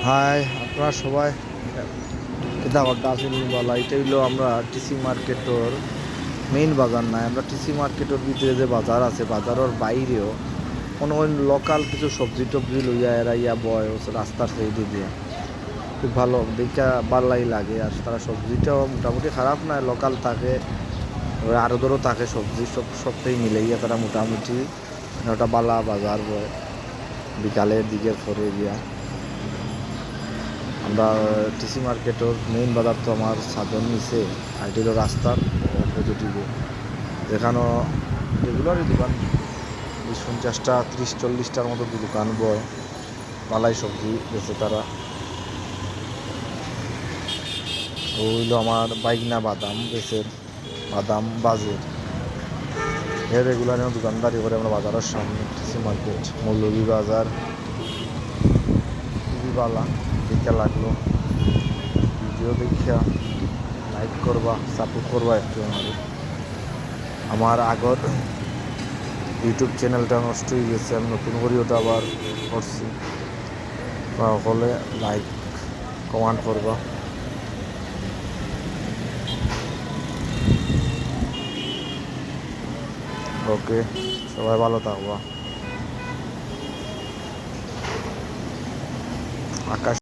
High, আপনারা সবাই কিতা করতে আছেন বলা। এটা হইলো আমরা টিসি মার্কেটর মেইন বাজার নাই, আমরা টিসি মার্কেটের ভিতরে যে বাজার আছে বাজারের বাইরেও কোনো লোকাল কিছু সবজি টবজি লইয়া এরা ইয়া বয় রাস্তার সাইডে দিয়ে খুব ভালো দেখা ভালোই লাগে। আর তারা সবজিটাও মোটামুটি খারাপ নয়, লোকাল থাকে, আরও ধরো থাকে সবজি সবটাই মিলাইয়া তারা মোটামুটি ওটা বালা বাজার বয় বিকালের দিকের পরে গিয়া। আমরা টিসি মার্কেটের মেইন বাজার তো আমার সাধন নিচে, আর এটা হলো রাস্তার অপোজিটিভে, যেখানেও রেগুলারই দোকান 20-50টা 30-40টার মতো দোকান বয়, পালাই সবজি বেছে তারা। হইলো আমার বাইগনা বাদাম বেচের, বাদাম বাজের এর রেগুলার দোকানদারি করে আমরা বাজারের সামনে টিসি মার্কেট মৌলভী বাজার। খুবই ভালো দেখা লাগলো, ভিডিও দেখা লাইক করবা, সাপোর্ট করবা একটু। আমার আগর ইউটিউব চ্যানেলটা নষ্ট হয়ে গেছে, আমি নতুন করে ওটা আবার করছি, হলে লাইক কমেন্ট করবা। ওকে, সবাই ভালো থাকবা। আকাশ